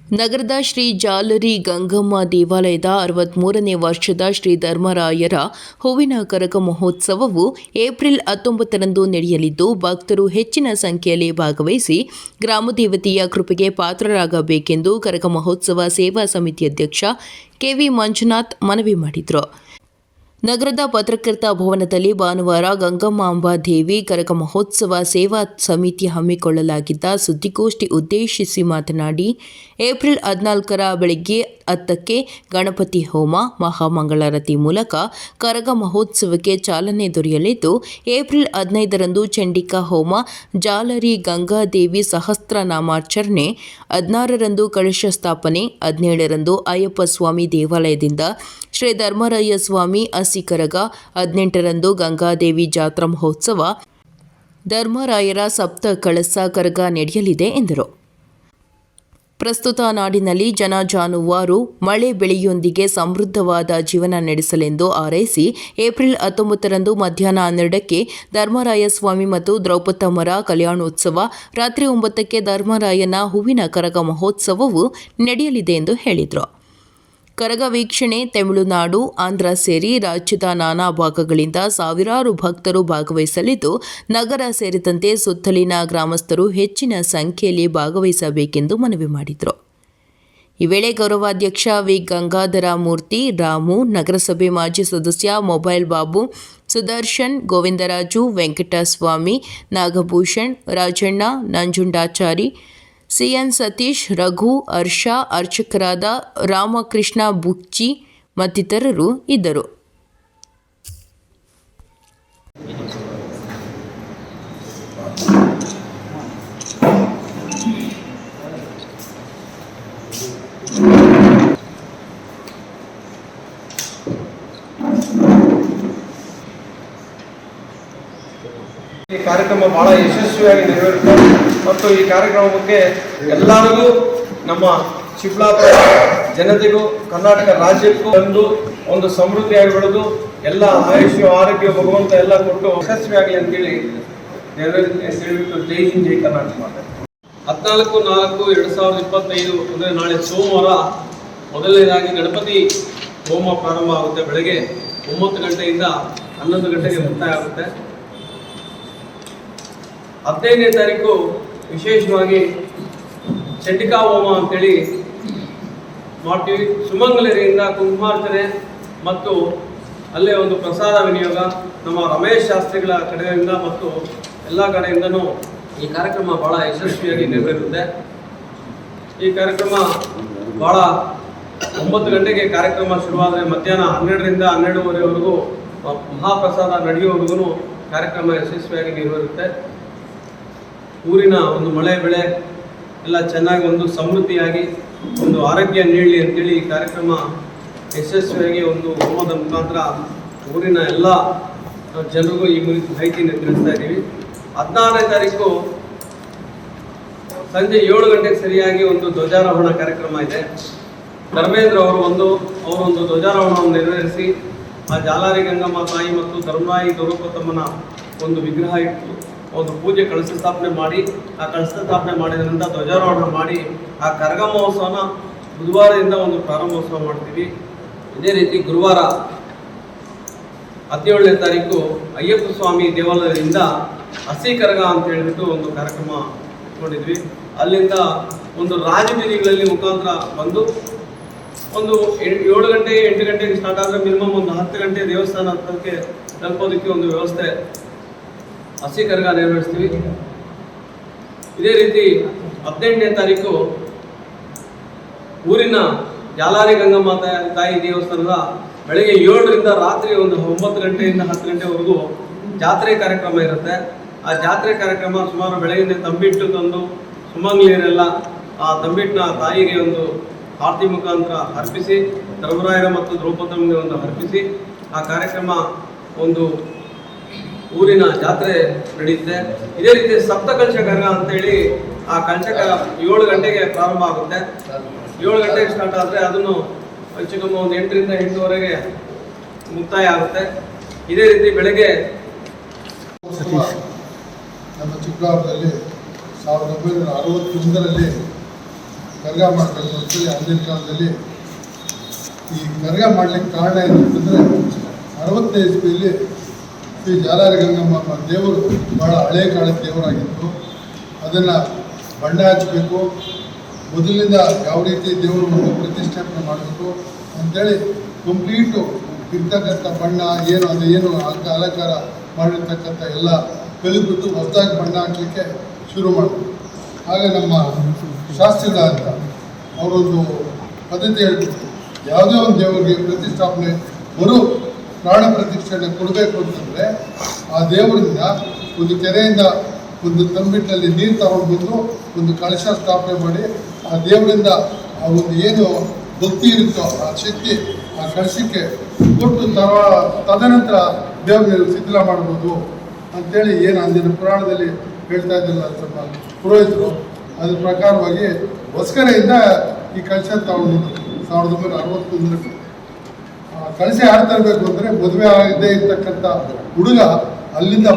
ನಗರದ ಶ್ರೀ ಜಾಲರಿ ಗಂಗಮ್ಮ ದೇವಾಲಯದ 63ನೇ ವರ್ಷದ ಶ್ರೀ ಧರ್ಮರಾಯರ ಹೂವಿನ ಕರಗ ಮಹೋತ್ಸವವು ಏಪ್ರಿಲ್ 19ರಂದು ನಡೆಯಲಿದ್ದು, ಭಕ್ತರು ಹೆಚ್ಚಿನ ಸಂಖ್ಯೆಯಲ್ಲಿ ಭಾಗವಹಿಸಿ ಗ್ರಾಮದೇವತೆಯ ಕೃಪೆಗೆ ಪಾತ್ರರಾಗಬೇಕೆಂದು ಕರಗ ಮಹೋತ್ಸವ ಸೇವಾ ಸಮಿತಿ ಅಧ್ಯಕ್ಷ ಕೆವಿ ಮಂಜುನಾಥ್ ಮನವಿ ಮಾಡಿದರು. ನಗರದ ಪತ್ರಕರ್ತ ಭವನದಲ್ಲಿ ಭಾನುವಾರ ಗಂಗಮಾಂಬಾ ದೇವಿ ಕರಗ ಮಹೋತ್ಸವ ಸೇವಾ ಸಮಿತಿ ಹಮ್ಮಿಕೊಳ್ಳಲಾಗಿದ್ದ ಸುದ್ದಿಗೋಷ್ಠಿ ಉದ್ದೇಶಿಸಿ ಮಾತನಾಡಿ, ಏಪ್ರಿಲ್ 14ರ ಬೆಳಗ್ಗೆ 10ಕ್ಕೆ ಗಣಪತಿ ಹೋಮ, ಮಹಾಮಂಗಳಾರತಿ ಮೂಲಕ ಕರಗ ಮಹೋತ್ಸವಕ್ಕೆ ಚಾಲನೆ ದೊರೆಯಲಿದ್ದು, ಏಪ್ರಿಲ್ 15ರಂದು ಚಂಡಿಕಾ ಹೋಮ, ಜಾಲರಿ ಗಂಗಾದೇವಿ ಸಹಸ್ರನಾಮಾರ್ಚನೆ, 16ರಂದು ಕಳಶ ಸ್ಥಾಪನೆ, 17ರಂದು ಅಯ್ಯಪ್ಪ ಸ್ವಾಮಿ ದೇವಾಲಯದಿಂದ ಶ್ರೀ ಧರ್ಮರಾಯ ಸ್ವಾಮಿ ಅಸಿ ಕರಗ, 18ರಂದು ಗಂಗಾದೇವಿ ಜಾತ್ರಾ ಮಹೋತ್ಸವ, ಧರ್ಮರಾಯರ ಸಪ್ತ ಕಳಸ ಕರಗ ನಡೆಯಲಿದೆ ಎಂದರು. ಪ್ರಸ್ತುತ ನಾಡಿನಲ್ಲಿ ಜನ ಜಾನುವಾರು ಮಳೆ ಬೆಳೆಯೊಂದಿಗೆ ಸಮೃದ್ಧವಾದ ಜೀವನ ನಡೆಸಲೆಂದು ಹಾರೈಸಿ ಏಪ್ರಿಲ್ 19ರಂದು ಮಧ್ಯಾಹ್ನ 12ಕ್ಕೆ ಧರ್ಮರಾಯ ಸ್ವಾಮಿ ಮತ್ತು ದ್ರೌಪದಮ್ಮರ ಕಲ್ಯಾಣೋತ್ಸವ, ರಾತ್ರಿ 9ಕ್ಕೆ ಧರ್ಮರಾಯನ ಹೂವಿನ ಕರಗ ಮಹೋತ್ಸವವು ನಡೆಯಲಿದೆ ಎಂದು ಹೇಳಿದರು. ಕರಗ ವೀಕ್ಷಣೆ ತಮಿಳುನಾಡು, ಆಂಧ್ರ ಸೇರಿ ರಾಜ್ಯದ ನಾನಾ ಭಾಗಗಳಿಂದ ಸಾವಿರಾರು ಭಕ್ತರು ಭಾಗವಹಿಸಲಿದ್ದು, ನಗರ ಸೇರಿದಂತೆ ಸುತ್ತಲಿನ ಗ್ರಾಮಸ್ಥರು ಹೆಚ್ಚಿನ ಸಂಖ್ಯೆಯಲ್ಲಿ ಭಾಗವಹಿಸಬೇಕೆಂದು ಮನವಿ ಮಾಡಿದರು. ಈ ವೇಳೆ ಗೌರವಾಧ್ಯಕ್ಷ ವಿ. ಗಂಗಾಧರ ಮೂರ್ತಿ, ರಾಮು, ನಗರಸಭೆ ಮಾಜಿ ಸದಸ್ಯ ಮೊಬೈಲ್ ಬಾಬು, ಸುದರ್ಶನ್, ಗೋವಿಂದರಾಜು, ವೆಂಕಟಸ್ವಾಮಿ, ನಾಗಭೂಷಣ್, ರಾಜಣ್ಣ, ನಂಜುಂಡಾಚಾರಿ, ಸಿಎನ್ ಸತೀಶ್, ರಘು, ಹರ್ಷ, ಅರ್ಚಕರಾದ ರಾಮಕೃಷ್ಣ ಬುಚ್ಚಿ ಮತ್ತಿತರರು ಇದ್ದರು. ಈ ಕಾರ್ಯಕ್ರಮ ಬಹಳ ಯಶಸ್ವಿಯಾಗಿ ನೆರವೇರುತ್ತೆ ಮತ್ತು ಈ ಕಾರ್ಯಕ್ರಮ ಬಗ್ಗೆ ಎಲ್ಲರಿಗೂ, ನಮ್ಮ ಚಿಕ್ಕಬಳ್ಳಾಪುರ ಜನತೆಗೂ ಕರ್ನಾಟಕ ರಾಜ್ಯಕ್ಕೂ ಒಂದು ಸಮೃದ್ಧಿಯಾಗಿ ಬೆಳೆದು ಎಲ್ಲ ಆಯುಷ್ಯ ಆರೋಗ್ಯ ಭಗವಂತ ಎಲ್ಲ ಕೊಟ್ಟು ಯಶಸ್ವಿಯಾಗಲಿ ಅಂತೇಳಿ ಹೇಳ್ಬಿಟ್ಟು ಜೈ ಹಿಂದ್ ಜೈ ಕರ್ನಾಟಕ. 14/4/2025 ಅಂದರೆ ನಾಳೆ ಸೋಮವಾರ ಮೊದಲನೇದಾಗಿ ಗಣಪತಿ ಹೋಮ ಪ್ರಾರಂಭ ಆಗುತ್ತೆ. ಬೆಳಗ್ಗೆ 9 ಗಂಟೆಯಿಂದ 11 ಗಂಟೆಗೆ ಮುಕ್ತಾಯ ಆಗುತ್ತೆ. 15ನೇ ತಾರೀಕು ವಿಶೇಷವಾಗಿ ಚಂಡಿಕಾ ಹೋಮ ಅಂತೇಳಿ ಮಾಡ್ತೀವಿ. ಸುಮಂಗಲರಿಯಿಂದ ಕುಂಕುಮಾರ್ಚನೆ ಮತ್ತು ಅಲ್ಲೇ ಒಂದು ಪ್ರಸಾದ ವಿನಿಯೋಗ ನಮ್ಮ ರಮೇಶ್ ಶಾಸ್ತ್ರಿಗಳ ಕಡೆಯಿಂದ ಮತ್ತು ಎಲ್ಲ ಕಡೆಯಿಂದನೂ ಈ ಕಾರ್ಯಕ್ರಮ ಬಹಳ ಯಶಸ್ವಿಯಾಗಿ ನೆರವೇರುತ್ತೆ. ಈ ಕಾರ್ಯಕ್ರಮ ಬಹಳ 9 ಗಂಟೆಗೆ ಕಾರ್ಯಕ್ರಮ ಶುರುವಾದರೆ ಮಧ್ಯಾಹ್ನ 12ರಿಂದ 12:30ವರೆಗೂ ಮಹಾಪ್ರಸಾದ ನಡೆಯುವವರೆಗೂ ಕಾರ್ಯಕ್ರಮ ಯಶಸ್ವಿಯಾಗಿ ನೆರವೇರುತ್ತೆ. ಊರಿನ ಒಂದು ಮಳೆ ಬೆಳೆ ಎಲ್ಲ ಚೆನ್ನಾಗಿ ಒಂದು ಸಮೃದ್ಧಿಯಾಗಿ ಒಂದು ಆರೋಗ್ಯ ನೀಡಲಿ ಅಂತೇಳಿ ಈ ಕಾರ್ಯಕ್ರಮ ಯಶಸ್ವಿಯಾಗಿ ಒಂದು ಹೋಮದ ಮುಖಾಂತರ ಊರಿನ ಎಲ್ಲ ಜನರಿಗೂ ಈ ಮಾಹಿತಿಯನ್ನು ತಿಳಿಸ್ತಾ ಇದ್ದೀವಿ. 16ನೇ ತಾರೀಕು ಸಂಜೆ 7 ಗಂಟೆಗೆ ಸರಿಯಾಗಿ ಒಂದು ಧ್ವಜಾರೋಹಣ ಕಾರ್ಯಕ್ರಮ ಇದೆ. ಧರ್ಮೇಂದ್ರ ಅವರೊಂದು ಧ್ವಜಾರೋಹಣವನ್ನು ನೆರವೇರಿಸಿ ಆ ಜಾಲಾರಿ ಗಂಗಮ್ಮ ತಾಯಿ ಮತ್ತು ಧರ್ಮರಾಯಿ ದ್ರೌಪದಮ್ಮನ ಒಂದು ವಿಗ್ರಹ ಇಟ್ಟು ಒಂದು ಪೂಜೆ ಕಳಶ ಸ್ಥಾಪನೆ ಮಾಡಿ, ಆ ಕಳಶ ಸ್ಥಾಪನೆ ಮಾಡಿದ ನಂತರ ಧ್ವಜಾರೋಹಣ ಮಾಡಿ ಆ ಕರಗ ಮಹೋತ್ಸವನ ಬುಧವಾರದಿಂದ ಒಂದು ಪ್ರಾರಂಭೋತ್ಸವ ಮಾಡ್ತೀವಿ. ಇದೇ ರೀತಿ ಗುರುವಾರ 17ನೇ ತಾರೀಕು ಅಯ್ಯಪ್ಪ ಸ್ವಾಮಿ ದೇವಾಲಯದಿಂದ ಹಸಿ ಕರಗ ಅಂತ ಹೇಳಿಬಿಟ್ಟು ಒಂದು ಕಾರ್ಯಕ್ರಮ ಇಟ್ಕೊಂಡಿದ್ವಿ. ಅಲ್ಲಿಂದ ಒಂದು ರಾಜಬೀದಿಗಳಲ್ಲಿ ಮುಖಾಂತರ ಬಂದು ಒಂದು 7 ಗಂಟೆ 8 ಗಂಟೆಗೆ ಸ್ಟಾರ್ಟ್ ಆದರೆ ಮಿನಿಮಮ್ ಒಂದು 10 ಗಂಟೆ ದೇವಸ್ಥಾನ ಹತ್ತಕ್ಕೆ ತಲುಪೋದಕ್ಕೆ ಒಂದು ವ್ಯವಸ್ಥೆ ಹಸಿ ಕರಗ ನೆರವೇರಿಸ್ತೀವಿ. ಇದೇ ರೀತಿ 18ನೇ ತಾರೀಕು ಊರಿನ ಜಾಲಾರಿ ಗಂಗಮ್ಮ ತಾಯಿ ದೇವಸ್ಥಾನದ ಬೆಳಗ್ಗೆ 7ರಿಂದ ರಾತ್ರಿ ಒಂದು 9 ಗಂಟೆಯಿಂದ 10 ಗಂಟೆವರೆಗೂ ಜಾತ್ರೆ ಕಾರ್ಯಕ್ರಮ ಇರುತ್ತೆ. ಆ ಜಾತ್ರೆ ಕಾರ್ಯಕ್ರಮ ಸುಮಾರು ಬೆಳಗ್ಗೆ ತಂಬಿಟ್ಟು ತಂದು ಸುಮಂಗ್ಲಿಯರೆಲ್ಲ ಆ ತಂಬಿಟ್ಟನ್ನ ತಾಯಿಗೆ ಒಂದು ಆರತಿ ಮುಖಾಂತರ ಅರ್ಪಿಸಿ, ಧರ್ಮರಾಯರ ಮತ್ತು ದ್ರೌಪದಮ್ಮಗೆ ಒಂದು ಅರ್ಪಿಸಿ ಆ ಕಾರ್ಯಕ್ರಮ ಒಂದು ಊರಿನ ಜಾತ್ರೆ ನಡೆಯುತ್ತೆ. ಇದೇ ರೀತಿ ಸಪ್ತ ಕಲಶ ಕರಗ ಅಂತೇಳಿ ಆ ಕಲಶ 7 ಗಂಟೆಗೆ ಪ್ರಾರಂಭ ಆಗುತ್ತೆ. 7 ಗಂಟೆಗೆ ಸ್ಟಾರ್ಟ್ ಆದರೆ ಅದನ್ನು ಹೆಚ್ಚು ಕಮ್ಮಿ ಒಂದು 8ರಿಂದ 8:30ವರೆಗೆ ಮುಕ್ತಾಯ ಆಗುತ್ತೆ. ಇದೇ ರೀತಿ ಬೆಳಗ್ಗೆ ನಮ್ಮ ಚಿಕ್ಕಬಳ್ಳಾಪುರದಲ್ಲಿ 1961ರಲ್ಲಿ ಕರ್ಗ ಮಾಡಬೇಕು ಅಂತೇಳಿ ಆಗಿನ ಕಾಲದಲ್ಲಿ ಈ ಕರ್ಗ ಮಾಡಲಿಕ್ಕೆ ಕಾರಣ ಏನಂತಂದರೆ 60ನೇ ಇಸ್ವಿಯಲ್ಲಿ ಶ್ರೀ ಜಾಲಾರಿ ಗಂಗಮ್ಮ ದೇವರು ಭಾಳ ಹಳೆ ಕಾಲದ ದೇವರಾಗಿತ್ತು. ಅದನ್ನು ಬಣ್ಣ ಹಚ್ಚಬೇಕು, ಮೊದಲಿಂದ ಯಾವ ರೀತಿ ದೇವರು ಪ್ರತಿಷ್ಠಾಪನೆ ಮಾಡಬೇಕು ಅಂಥೇಳಿ ಕಂಪ್ಲೀಟು ಇರ್ತಕ್ಕಂಥ ಬಣ್ಣ ಏನು ಅಲಂಕಾರ ಮಾಡಿರ್ತಕ್ಕಂಥ ಎಲ್ಲ ಕಲಿಬಿಟ್ಟು ಹೊಸದಾಗಿ ಬಣ್ಣ ಹಾಕಲಿಕ್ಕೆ ಶುರು ಮಾಡಿದ್ರು. ಆಗ ನಮ್ಮ ಶಾಸ್ತ್ರಿಗಳಂತ ಅವರೊಂದು ಪದ್ಧತಿ ಹೇಳ್ಬಿಟ್ಟು ಯಾವುದೇ ಒಂದು ದೇವರಿಗೆ ಪ್ರತಿಷ್ಠಾಪನೆ ಪ್ರಾಣ ಪ್ರತಿಷ್ಠಾಪನೆ ಕೊಡಬೇಕು ಅಂತಂದರೆ ಆ ದೇವರಿಂದ ಒಂದು ಕೆರೆಯಿಂದ ಒಂದು ತಂಬಿಟ್ಟಲ್ಲಿ ನೀರು ತಗೊಂಡು ಬಂದು ಒಂದು ಕಳಶ ಸ್ಥಾಪನೆ ಮಾಡಿ ಆ ದೇವರಿಂದ ಆ ಒಂದು ಏನು ಭಕ್ತಿ ಇರುತ್ತೋ ಆ ಶಕ್ತಿ ಆ ಕಳಶಕ್ಕೆ ಕೊಟ್ಟು ತದನಂತರ ದೇವರನ್ನು ಶಿಥಿಲ ಮಾಡ್ಬೋದು ಅಂಥೇಳಿ ಏನು ಅಂದಿನ ಪುರಾಣದಲ್ಲಿ ಹೇಳ್ತಾ ಇದ್ದಿಲ್ಲ ಸ್ವಲ್ಪ ಪುರೋಹಿತರು. ಅದ್ರ ಪ್ರಕಾರವಾಗಿ ಹೊಸಕೆರೆಯಿಂದ ಈ ಕಳಶ ತಗೊಂಡು 1961 ಕಳಶ ಯಾರು ತರಬೇಕು ಅಂದರೆ ಮದುವೆ ಆಗದೇ ಇರ್ತಕ್ಕಂಥ ಹುಡುಗ ಅಲ್ಲಿಂದ